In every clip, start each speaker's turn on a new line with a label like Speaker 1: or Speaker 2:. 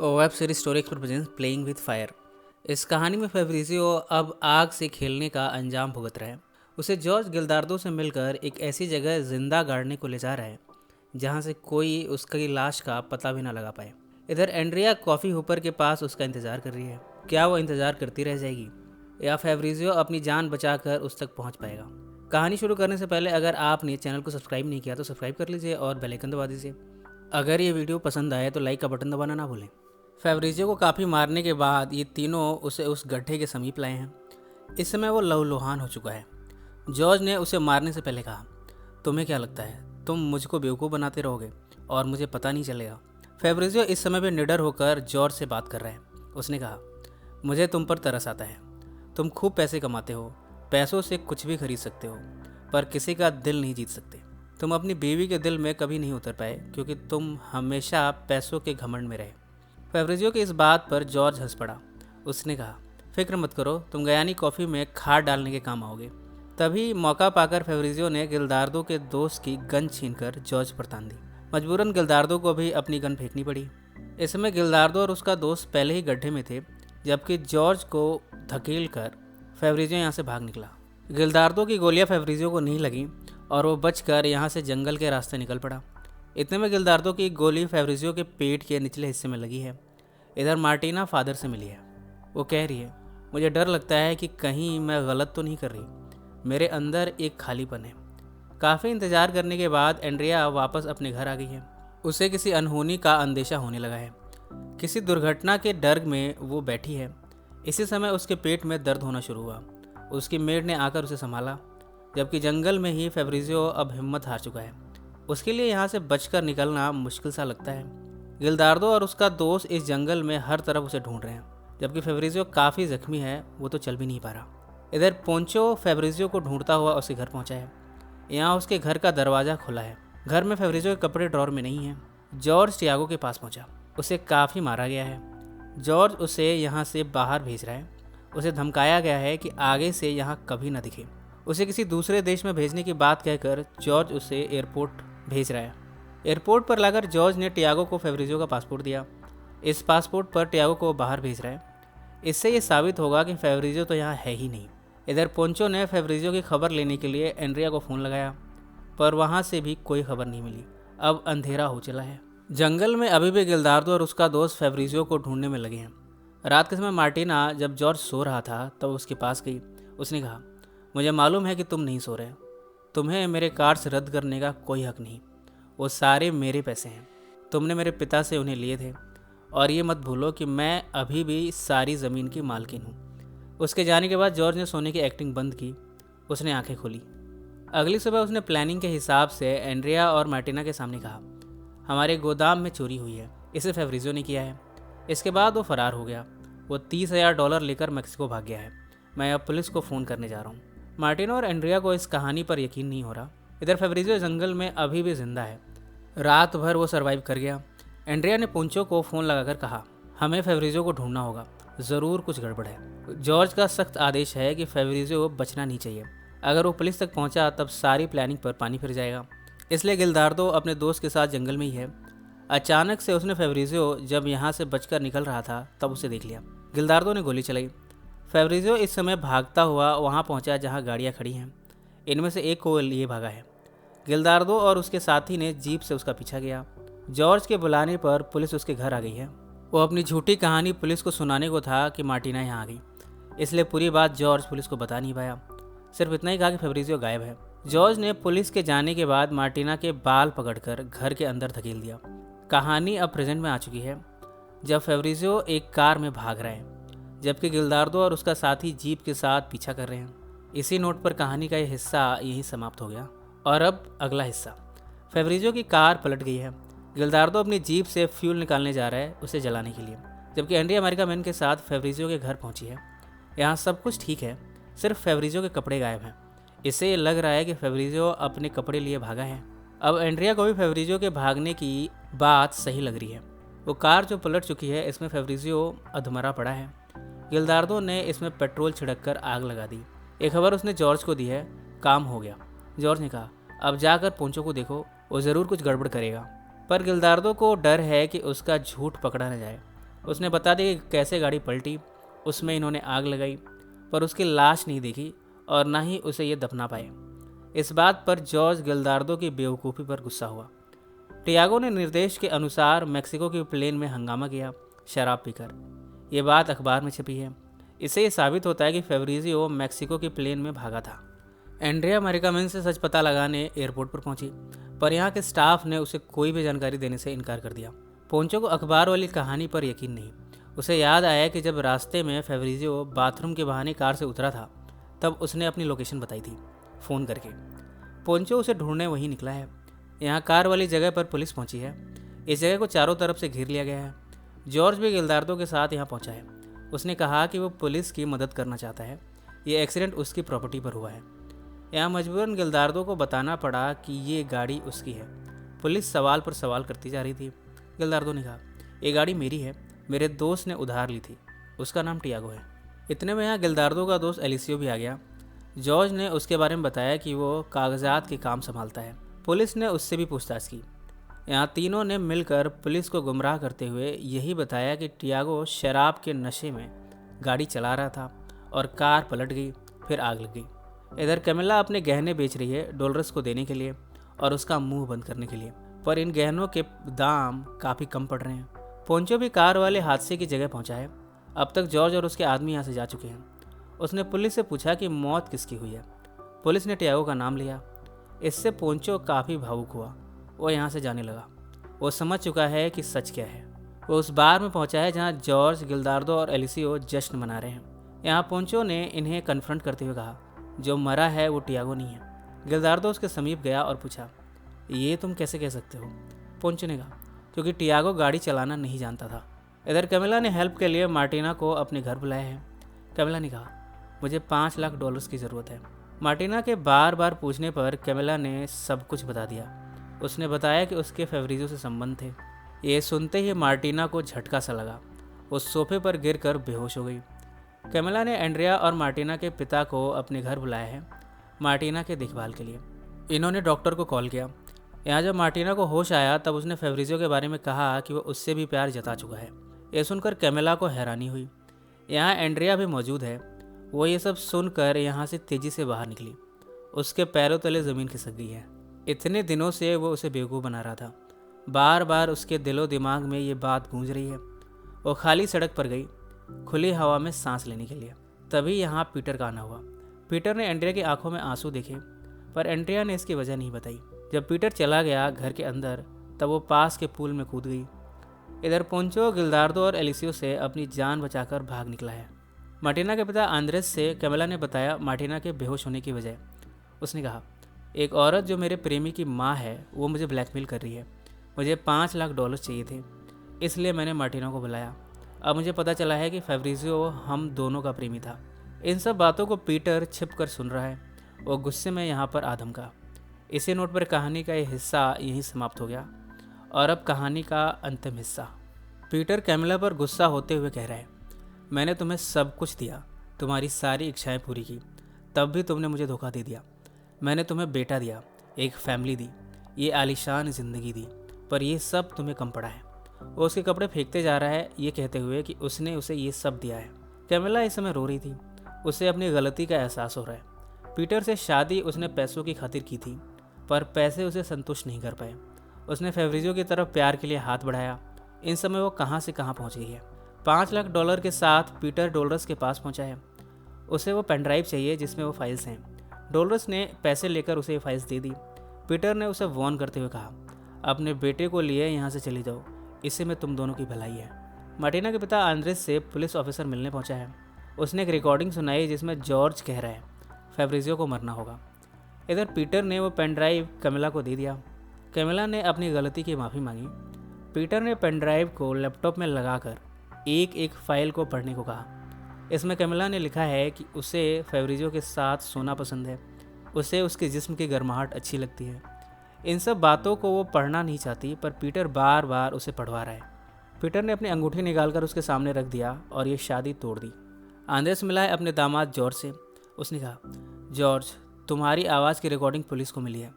Speaker 1: Web series story expert presence playing with fire. इस कहानी में फेब्रिजियो अब आग से खेलने का अंजाम भुगत रहा है। उसे जॉर्ज गिल्दार्डो से मिलकर एक ऐसी जगह जिंदा गाड़ने को ले जा रहा है जहां से कोई उसकी लाश का पता भी ना लगा पाए। इधर एंड्रिया कॉफ़ी हुपर के पास उसका इंतज़ार कर रही है। क्या वो इंतज़ार करती रह जाएगी या फेब्रिजियो अपनी जान बचाकर उस तक पहुंच पाएगा? कहानी शुरू करने से पहले अगर आपने चैनल को सब्सक्राइब नहीं किया तो सब्सक्राइब कर लीजिए और बेल आइकन दबा दीजिए। अगर ये वीडियो पसंद आए तो लाइक का बटन दबाना ना भूलें। फेब्रिजियो को काफ़ी मारने के बाद ये तीनों उसे उस गड्ढे के समीप लाए हैं। इस समय वो लहूलुहान हो चुका है। जॉर्ज ने उसे मारने से पहले कहा, तुम्हें क्या लगता है तुम मुझको बेवकूफ़ बनाते रहोगे और मुझे पता नहीं चलेगा? फेब्रिजियो इस समय भी निडर होकर जॉर्ज से बात कर रहा है। उसने कहा, मुझे तुम पर तरस आता है। तुम खूब पैसे कमाते हो, पैसों से कुछ भी खरीद सकते हो, पर किसी का दिल नहीं जीत सकते। तुम अपनी बीवी के दिल में कभी नहीं उतर पाए क्योंकि तुम हमेशा पैसों के घमंड में रहे। फेब्रिजियो की इस बात पर जॉर्ज हंस पड़ा। उसने कहा, फिक्र मत करो, तुम गयानी कॉफ़ी में खाद डालने के काम आओगे। तभी मौका पाकर फेब्रिजियो ने गिल्दार्डो के दोस्त की गन छीनकर जॉर्ज पर तान दी। मजबूरन गिल्दार्डो को भी अपनी गन फेंकनी पड़ी। इस समय गिल्दार्डो और उसका दोस्त पहले ही गड्ढे में थे, जबकि जॉर्ज को धकेल कर फेब्रिजियो यहाँ से भाग निकला। गिल्दार्डो की गोलियाँ फेब्रिजियो को नहीं लगी और वो बचकर यहाँ से जंगल के रास्ते निकल पड़ा। इतने में गिल्दार्डो की गोली फेब्रिजियो के पेट के निचले हिस्से में लगी है। इधर मार्टिना फादर से मिली है। वो कह रही है, मुझे डर लगता है कि कहीं मैं गलत तो नहीं कर रही। मेरे अंदर एक खालीपन है। काफ़ी इंतज़ार करने के बाद एंड्रिया वापस अपने घर आ गई है। उसे किसी अनहोनी का अंदेशा होने लगा है। किसी दुर्घटना के डर में वो बैठी है। इसी समय उसके पेट में दर्द होना शुरू हुआ। उसकी मेड ने आकर उसे संभाला, जबकि जंगल में ही फेब्रिजियो अब हिम्मत हार चुका है। उसके लिए यहाँ से बचकर निकलना मुश्किल सा लगता है। गिल्दार्डो और उसका दोस्त इस जंगल में हर तरफ उसे ढूंढ रहे हैं, जबकि फेब्रिजियो काफ़ी जख्मी है, वो तो चल भी नहीं पा रहा। इधर पोंचो फेब्रिजियो को ढूंढता हुआ उसके घर पहुंचा है। यहाँ उसके घर का दरवाज़ा खुला है। घर में फेब्रिजियो के कपड़े ड्रॉर में नहीं हैं। जॉर्ज टियागो के पास पहुंचा। उसे काफ़ी मारा गया है। जॉर्ज उसे यहाँ से बाहर भेज रहा है। उसे धमकाया गया है कि आगे से यहाँ कभी ना दिखे। उसे किसी दूसरे देश में भेजने की बात कहकर जॉर्ज उसे एयरपोर्ट भेज रहा है। एयरपोर्ट पर लाकर जॉर्ज ने टियागो को फेब्रिजियो का पासपोर्ट दिया। इस पासपोर्ट पर टियागो को बाहर भेज रहा है। इससे ये साबित होगा कि फेब्रिजियो तो यहाँ है ही नहीं। इधर पोंचो ने फेब्रिजियो की खबर लेने के लिए एंड्रिया को फ़ोन लगाया, पर वहाँ से भी कोई खबर नहीं मिली। अब अंधेरा हो चला है। जंगल में अभी भी गिल्दार्डो और उसका दोस्त फेब्रिजियो को ढूंढने में लगे हैं। रात के समय मार्टिना जब जॉर्ज सो रहा था तब उसके पास गई। उसने कहा, मुझे मालूम है कि तुम नहीं सो रहे। तुम्हें मेरे कार्ड्स रद्द करने का कोई हक नहीं। वो सारे मेरे पैसे हैं। तुमने मेरे पिता से उन्हें लिए थे। और ये मत भूलो कि मैं अभी भी सारी ज़मीन की मालकिन हूँ। उसके जाने के बाद जॉर्ज ने सोने की एक्टिंग बंद की। उसने आंखें खोली। अगली सुबह उसने प्लानिंग के हिसाब से एंड्रिया और मार्टिना के सामने कहा, हमारे गोदाम में चोरी हुई है। इसे फेब्रिजियो ने किया है। इसके बाद वो फरार हो गया। वो $30,000 लेकर मैक्सिको भाग गया है। मैं अब पुलिस को फ़ोन करने जा रहा हूँ। मार्टिना और एंड्रिया को इस कहानी पर यकीन नहीं हो रहा। इधर फेब्रिजियो जंगल में अभी भी जिंदा है। रात भर वो सरवाइव कर गया। एंड्रिया ने पोंचो को फ़ोन लगाकर कहा, हमें फेब्रिजियो को ढूंढना होगा, ज़रूर कुछ गड़बड़ है। जॉर्ज का सख्त आदेश है कि फेब्रिजियो बचना नहीं चाहिए। अगर वो पुलिस तक पहुंचा तब सारी प्लानिंग पर पानी फिर जाएगा। इसलिए गिल्दार्डो अपने दोस्त के साथ जंगल में ही है। अचानक से उसने फेब्रिजियो जब यहाँ से बचकर निकल रहा था तब उसे देख लिया। गिल्दार्डो ने गोली चलाई। फेब्रिजियो इस समय भागता हुआ वहाँ पहुँचा जहाँ गाड़ियाँ खड़ी हैं। इनमें से एक को लिए भागा है। गिल्दार्डो और उसके साथी ने जीप से उसका पीछा किया। जॉर्ज के बुलाने पर पुलिस उसके घर आ गई है। वो अपनी झूठी कहानी पुलिस को सुनाने को था कि मार्टिना यहाँ आ गई, इसलिए पूरी बात जॉर्ज पुलिस को बता नहीं पाया। सिर्फ इतना ही कहा कि फेब्रिजियो गायब है। जॉर्ज ने पुलिस के जाने के बाद मार्टिना के बाल पकड़कर घर के अंदर धकेल दिया। कहानी अब प्रेजेंट में आ चुकी है, जब फेब्रिजियो एक कार में भाग रहा है, जबकि गिल्दार्डो और उसका साथी जीप के साथ पीछा कर रहे हैं। इसी नोट पर कहानी का यह हिस्सा यहीं समाप्त हो गया। और अब अगला हिस्सा। फेब्रिजियो की कार पलट गई है। गिल्दार्डो अपनी जीप से फ्यूल निकालने जा रहा है उसे जलाने के लिए, जबकि एंड्रिया अमेरिका मैन के साथ फेब्रिजियो के घर पहुंची है। यहाँ सब कुछ ठीक है, सिर्फ फेब्रिजियो के कपड़े गायब हैं। इससे लग रहा है कि फेब्रिजियो अपने कपड़े लिए भागा है। अब एंड्रिया को भी फेब्रिजियो के भागने की बात सही लग रही है। वो कार जो पलट चुकी है, इसमें फेब्रिजियो अधमरा पड़ा है। गिल्दार्डो ने इसमें पेट्रोल छिड़क कर आग लगा दी। एक खबर उसने जॉर्ज को दी है, काम हो गया। जॉर्ज ने कहा, अब जाकर पोंचो को देखो, वो ज़रूर कुछ गड़बड़ करेगा। पर गिल्दार्डो को डर है कि उसका झूठ पकड़ा न जाए। उसने बता दिया कि कैसे गाड़ी पलटी, उसमें इन्होंने आग लगाई, पर उसकी लाश नहीं देखी और ना ही उसे ये दफना पाए। इस बात पर जॉर्ज गिल्दार्दो की बेवकूफ़ी पर गुस्सा हुआ। टियागो ने निर्देश के अनुसार मेक्सिको के प्लेन में हंगामा किया, शराब पीकर। ये बात अखबार में छपी है। इससे ये साबित होता है कि फेब्रिजियो मेक्सिको के प्लेन में भागा था। एंड्रिया मैरिकामेन से सच पता लगाने एयरपोर्ट पर पहुंची, पर यहाँ के स्टाफ ने उसे कोई भी जानकारी देने से इनकार कर दिया। पोंचो को अखबार वाली कहानी पर यकीन नहीं। उसे याद आया कि जब रास्ते में फेब्रिजियो बाथरूम के बहाने कार से उतरा था, तब उसने अपनी लोकेशन बताई थी फ़ोन करके। पोंचो उसे ढूंढने वहीं निकला है। यहाँ कार वाली जगह पर पुलिस पहुंची है। इस जगह को चारों तरफ से घेर लिया गया है। जॉर्ज भी गिल्दार्दो के साथ यहाँ पहुंचा है। उसने कहा कि वो पुलिस की मदद करना चाहता है। ये एक्सीडेंट उसकी प्रॉपर्टी पर हुआ है। यहाँ मजबूरन गिल्दार्दो को बताना पड़ा कि ये गाड़ी उसकी है। पुलिस सवाल पर सवाल करती जा रही थी। गिल्दार्दो ने कहा, ये गाड़ी मेरी है, मेरे दोस्त ने उधार ली थी, उसका नाम टियागो है। इतने में यहाँ गिल्दार्दो का दोस्त एलिसियो भी आ गया। जॉर्ज ने उसके बारे में बताया कि वो कागजात के काम संभालता है। पुलिस ने उससे भी पूछताछ की। यहाँ तीनों ने मिलकर पुलिस को गुमराह करते हुए यही बताया कि टियागो शराब के नशे में गाड़ी चला रहा था और कार पलट गई, फिर आग लग गई। इधर कैमिला अपने गहने बेच रही है डोलरस को देने के लिए और उसका मुंह बंद करने के लिए, पर इन गहनों के दाम काफ़ी कम पड़ रहे हैं। पोंचो भी कार वाले हादसे की जगह पहुंचा है। अब तक जॉर्ज और उसके आदमी यहाँ से जा चुके हैं। उसने पुलिस से पूछा कि मौत किसकी हुई है। पुलिस ने टियागो का नाम लिया। इससे पोंचो काफ़ी भावुक हुआ। वो यहाँ से जाने लगा। वो समझ चुका है कि सच क्या है। वो उस बार में पहुंचा है जहाँ जॉर्ज, गिल्दार्दो और एलिसियो जश्न मना रहे हैं। यहाँ पोंचो ने इन्हें कन्फ्रंट करते हुए कहा, जो मरा है वो टियागो नहीं है। गिल्दार्दो उसके समीप गया और पूछा, ये तुम कैसे कह सकते हो? पोंचो ने कहा, क्योंकि टियागो गाड़ी चलाना नहीं जानता था। इधर कैमिला ने हेल्प के लिए मार्टिना को अपने घर बुलाया है। कैमिला ने कहा, मुझे $5 लाख की ज़रूरत है। मार्टिना के बार बार पूछने पर कैमिला ने सब कुछ बता दिया। उसने बताया कि उसके फेब्रिजियो से संबंध थे। ये सुनते ही मार्टिना को झटका सा लगा। वो सोफे पर गिरकर बेहोश हो गई। कैमिला ने एंड्रिया और मार्टिना के पिता को अपने घर बुलाया है मार्टिना के देखभाल के लिए। इन्होंने डॉक्टर को कॉल किया। यहाँ जब मार्टिना को होश आया तब उसने फेब्रिजियो के बारे में कहा कि वो उससे भी प्यार जता चुका है। ये सुनकर कैमिला को हैरानी हुई। यहाँ एंड्रिया भी मौजूद है। वो ये सब सुनकर यहाँ से तेज़ी से बाहर निकली। उसके पैरों तले ज़मीन खिसक गई है। इतने दिनों से वो उसे बेवकूफ़ बना रहा था। बार बार उसके दिलो दिमाग में ये बात गूंज रही है। वो खाली सड़क पर गई, खुली हवा में सांस लेने के लिए। तभी यहाँ पीटर का आना हुआ। पीटर ने एंड्रिया की आंखों में आंसू देखे, पर एंड्रिया ने इसकी वजह नहीं बताई। जब पीटर चला गया घर के अंदर, तब वो पास के पूल में कूद गई। इधर पोंचो, गिल्दार्दो और एलिसियो से अपनी जान बचाकर भाग निकला है। मार्टिना के पिता आंद्रेस से कैमिला ने बताया मार्टिना के बेहोश होने की वजह। उसने कहा, एक औरत जो मेरे प्रेमी की माँ है वो मुझे ब्लैकमेल कर रही है। मुझे $5 लाख चाहिए थे, इसलिए मैंने मार्टिना को बुलाया। अब मुझे पता चला है कि फेब्रिजियो हम दोनों का प्रेमी था। इन सब बातों को पीटर छिप कर सुन रहा है। वो गुस्से में यहाँ पर आधम का। इसी नोट पर कहानी का ये हिस्सा यहीं समाप्त हो गया। और अब कहानी का अंतिम हिस्सा। पीटर कैमिला पर गुस्सा होते हुए कह रहा है, मैंने तुम्हें सब कुछ दिया, तुम्हारी सारी इच्छाएं पूरी की, तब भी तुमने मुझे धोखा दे दिया। मैंने तुम्हें बेटा दिया, एक फैमिली दी, ये आलीशान ज़िंदगी दी, पर ये सब तुम्हें कम पड़ा है। वो उसके कपड़े फेंकते जा रहा है, ये कहते हुए कि उसने उसे ये सब दिया है। कैमिला इस समय रो रही थी। उसे अपनी गलती का एहसास हो रहा है। पीटर से शादी उसने पैसों की खातिर की थी, पर पैसे उसे संतुष्ट नहीं कर पाए। उसने फेब्रिजियो की तरफ प्यार के लिए हाथ बढ़ाया। इन समय वो कहाँ से कहाँ पहुँच गई है। $5 लाख के साथ पीटर डोलरस के पास पहुँचा है। उसे वो पेन ड्राइव चाहिए जिसमें वो फाइल्स हैं। डोलरस ने पैसे लेकर उसे ये फाइल्स दे दी। पीटर ने उसे वॉर्न करते हुए कहा, अपने बेटे को लिए यहाँ से चली जाओ, इससे में तुम दोनों की भलाई है। मार्टिना के पिता आंद्रेस से पुलिस ऑफिसर मिलने पहुँचा है। उसने एक रिकॉर्डिंग सुनाई जिसमें जॉर्ज कह रहा है फेब्रिजियो को मरना होगा। इधर पीटर ने वो पेन ड्राइव कैमिला को दे दिया। कैमिला ने अपनी गलती की माफ़ी मांगी। पीटर ने पेन ड्राइव को लैपटॉप में लगाकर एक एक फाइल को पढ़ने को कहा। इसमें कैमिला ने लिखा है कि उसे फेब्रिजियो के साथ सोना पसंद है, उसे उसके जिस्म की गर्माहट अच्छी लगती है। इन सब बातों को वो पढ़ना नहीं चाहती, पर पीटर बार बार उसे पढ़वा रहा है। पीटर ने अपनी अंगूठी निकालकर उसके सामने रख दिया और ये शादी तोड़ दी। आंद्रेस मिला है अपने दामाद जॉर्ज से। उसने कहा, जॉर्ज, तुम्हारी आवाज़ की रिकॉर्डिंग पुलिस को मिली है।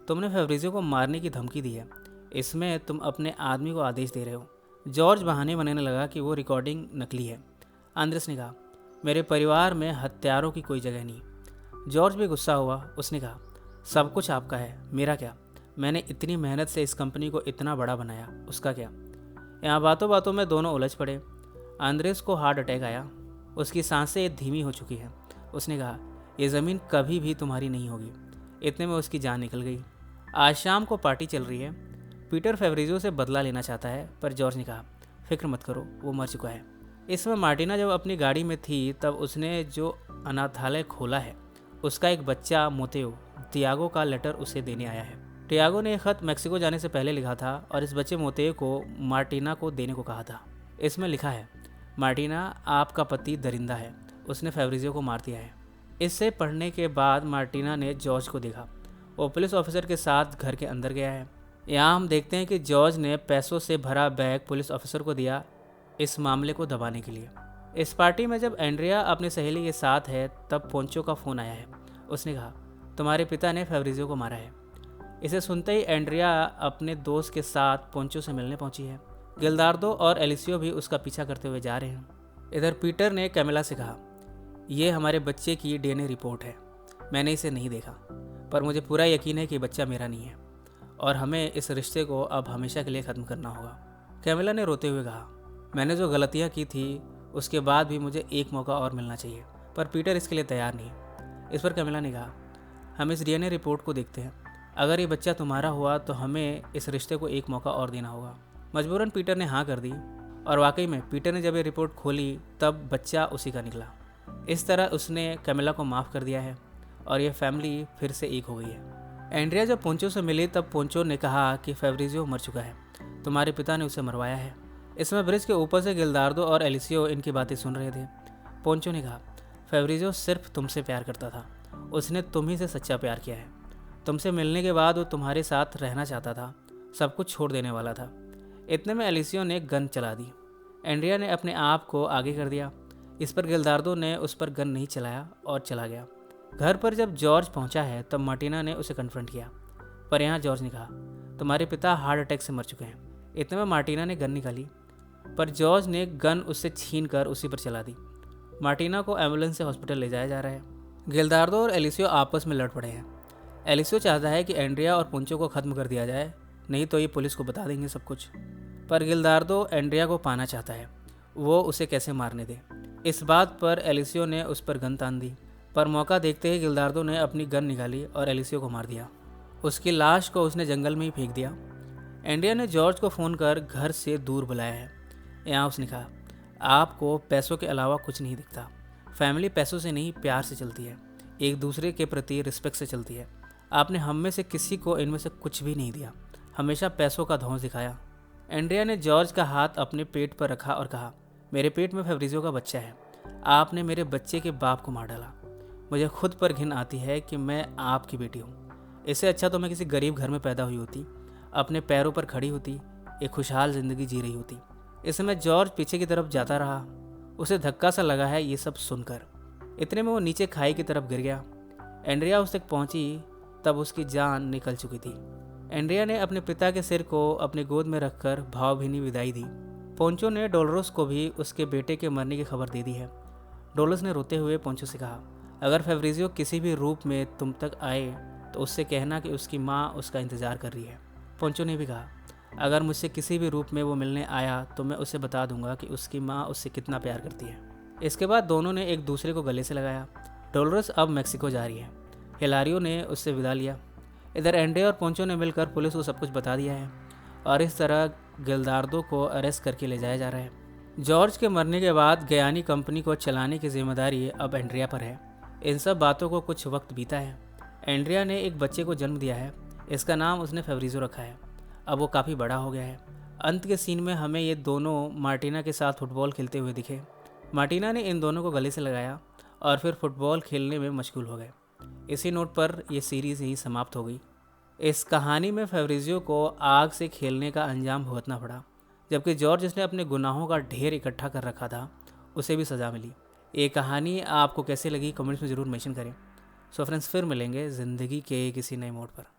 Speaker 1: तुमने फेब्रिजियो को मारने की धमकी दी है। इसमें तुम अपने आदमी को आदेश दे रहे हो। जॉर्ज बहाने बनाने लगा कि वो रिकॉर्डिंग नकली है। आंद्रेस ने कहा, मेरे परिवार में हत्यारों की कोई जगह नहीं। जॉर्ज भी गुस्सा हुआ। उसने कहा, सब कुछ आपका है, मेरा क्या? मैंने इतनी मेहनत से इस कंपनी को इतना बड़ा बनाया, उसका क्या? यहाँ बातों बातों में दोनों उलझ पड़े। आंद्रेस को हार्ट अटैक आया। उसकी सांसें धीमी हो चुकी हैं। उसने कहा, यह ज़मीन कभी भी तुम्हारी नहीं होगी। इतने में उसकी जान निकल गई। आज शाम को पार्टी चल रही है। पीटर फेब्रिज़ियो से बदला लेना चाहता है, पर जॉर्ज ने कहा, फिक्र मत करो, वो मर चुका है। इसमें मार्टिना जब अपनी गाड़ी में थी तब उसने जो अनाथालय खोला है, उसका एक बच्चा मोतेओ तियागो का लेटर उसे देने आया है। टियागो ने खत मेक्सिको जाने से पहले लिखा था और इस बच्चे मोतेओ को मार्टिना को देने को कहा था। इसमें लिखा है, मार्टिना, आपका पति दरिंदा है, उसने फेब्रिज़ियो को मार दिया है। इससे पढ़ने के बाद मार्टिना ने जॉर्ज को देखा। वो पुलिस ऑफिसर के साथ घर के अंदर गया है। यहाँ हम देखते हैं कि जॉर्ज ने पैसों से भरा बैग पुलिस ऑफिसर को दिया, इस मामले को दबाने के लिए। इस पार्टी में जब एंड्रिया अपनी सहेली के साथ है तब पोंचो का फ़ोन आया है। उसने कहा, तुम्हारे पिता ने फेब्रिज़ियो को मारा है। इसे सुनते ही एंड्रिया अपने दोस्त के साथ पोंचो से मिलने पहुंची है। गिल्दार्दो और एलिसियो भी उसका पीछा करते हुए जा रहे हैं। इधर पीटर ने कैमिला से कहा, यह हमारे बच्चे की डीएनए रिपोर्ट है। मैंने इसे नहीं देखा, पर मुझे पूरा यकीन है कि बच्चा मेरा नहीं है और हमें इस रिश्ते को अब हमेशा के लिए ख़त्म करना होगा। कैमिला ने रोते हुए कहा, मैंने जो गलतियाँ की थी उसके बाद भी मुझे एक मौका और मिलना चाहिए, पर पीटर इसके लिए तैयार नहीं। इस पर कैमिला ने कहा, हम इस डीएनए रिपोर्ट को देखते हैं। अगर ये बच्चा तुम्हारा हुआ तो हमें इस रिश्ते को एक मौका और देना होगा। मजबूरन पीटर ने हाँ कर दी और वाकई में पीटर ने जब ये रिपोर्ट खोली तब बच्चा उसी का निकला। इस तरह उसने कैमिला को माफ़ कर दिया है और ये फैमिली फिर से एक हो गई है। एंड्रिया जब पोंचो से मिली तब पोंचो ने कहा कि फेब्रिज़ियो मर चुका है, तुम्हारे पिता ने उसे मरवाया है। इसमें ब्रिज के ऊपर से गिल्दार्दो और एलिसियो इनकी बातें सुन रहे थे। पोंचो ने कहा, फेब्रिज़ियो सिर्फ तुमसे प्यार करता था, उसने तुम ही से सच्चा प्यार किया है। तुमसे मिलने के बाद वो तुम्हारे साथ रहना चाहता था, सब कुछ छोड़ देने वाला था। इतने में एलिसियो ने गन चला दी। एंड्रिया ने अपने आप को आगे कर दिया। इस पर गिल्दार्दो ने उस पर गन नहीं चलाया और चला गया। घर पर जब जॉर्ज पहुंचा है तब मार्टिना ने उसे कन्फ्रंट किया, पर यहाँ जॉर्ज ने कहा, तुम्हारे पिता हार्ट अटैक से मर चुके हैं। इतने में मार्टिना ने गन निकाली, पर जॉर्ज ने गन उससे छीन कर उसी पर चला दी। मार्टिना को एम्बुलेंस से हॉस्पिटल ले जाया जा रहा है। गिल्दार्दो और एलिसियो आपस में लड़ पड़े हैं। एलिसियो चाहता है कि एंड्रिया और पोंचो को ख़त्म कर दिया जाए, नहीं तो ये पुलिस को बता देंगे सब कुछ। पर गिल्दार्दो एंड्रिया को पाना चाहता है, वो उसे कैसे मारने दे। इस बात पर एलिसियो ने उस पर गन तान दी, पर मौका देखते ही गिल्दार्दो ने अपनी गन निकाली और एलिसियो को मार दिया। उसकी लाश को उसने जंगल में ही फेंक दिया। एंड्रिया ने जॉर्ज को फ़ोन कर घर से दूर बुलाया है। यहाँ उसने कहा, आपको पैसों के अलावा कुछ नहीं दिखता। फैमिली पैसों से नहीं, प्यार से चलती है, एक दूसरे के प्रति रिस्पेक्ट से चलती है। आपने हम में से किसी को इनमें से कुछ भी नहीं दिया, हमेशा पैसों का धौंस दिखाया। एंड्रिया ने जॉर्ज का हाथ अपने पेट पर रखा और कहा, मेरे पेट में फेब्रिज़ियो का बच्चा है। आपने मेरे बच्चे के बाप को मार डाला। मुझे खुद पर घिन आती है कि मैं आपकी बेटी हूँ। इससे अच्छा तो मैं किसी गरीब घर में पैदा हुई होती, अपने पैरों पर खड़ी होती, एक खुशहाल ज़िंदगी जी रही होती। इस समय जॉर्ज पीछे की तरफ जाता रहा। उसे धक्का सा लगा है ये सब सुनकर। इतने में वो नीचे खाई की तरफ गिर गया। एंड्रिया उस तक पहुंची तब उसकी जान निकल चुकी थी। एंड्रिया ने अपने पिता के सिर को अपनी गोद में रखकर भावभीनी विदाई दी। पोंचो ने डोलोरेस को भी उसके बेटे के मरने की खबर दे दी है। डोलोरेस ने रोते हुए पोंचो से कहा, अगर फेब्रिज़ियो किसी भी रूप में तुम तक आए तो उससे कहना कि उसकी माँ उसका इंतज़ार कर रही है। पोंचो ने भी कहा, अगर मुझसे किसी भी रूप में वो मिलने आया तो मैं उसे बता दूंगा कि उसकी माँ उससे कितना प्यार करती है। इसके बाद दोनों ने एक दूसरे को गले से लगाया। डोलोरेस अब मेक्सिको जा रही है। हिलारियो ने उससे विदा लिया। इधर एंड्रिया और पोंचो ने मिलकर पुलिस को सब कुछ बता दिया है और इस तरह गिल्दार्दो को अरेस्ट करके ले जाया जा रहा है। जॉर्ज के मरने के बाद गयानी कंपनी को चलाने की जिम्मेदारी अब एंड्रिया पर है। इन सब बातों को कुछ वक्त बीता है। एंड्रिया ने एक बच्चे को जन्म दिया है। इसका नाम उसने फेब्रिज़ियो रखा है। अब वो काफ़ी बड़ा हो गया है। अंत के सीन में हमें ये दोनों मार्टिना के साथ फुटबॉल खेलते हुए दिखे। मार्टिना ने इन दोनों को गले से लगाया और फिर फुटबॉल खेलने में मशगूल हो गए। इसी नोट पर यह सीरीज़ ही समाप्त हो गई। इस कहानी में फेब्रिज़ियो को आग से खेलने का अंजाम भुगतना पड़ा, जबकि जॉर्ज जिसने अपने गुनाहों का ढेर इकट्ठा कर रखा था उसे भी सज़ा मिली। ये कहानी आपको कैसे लगी कमेंट्स में ज़रूर मेंशन करें। सो फ्रेंड्स, फिर मिलेंगे ज़िंदगी के किसी नए मोड़ पर।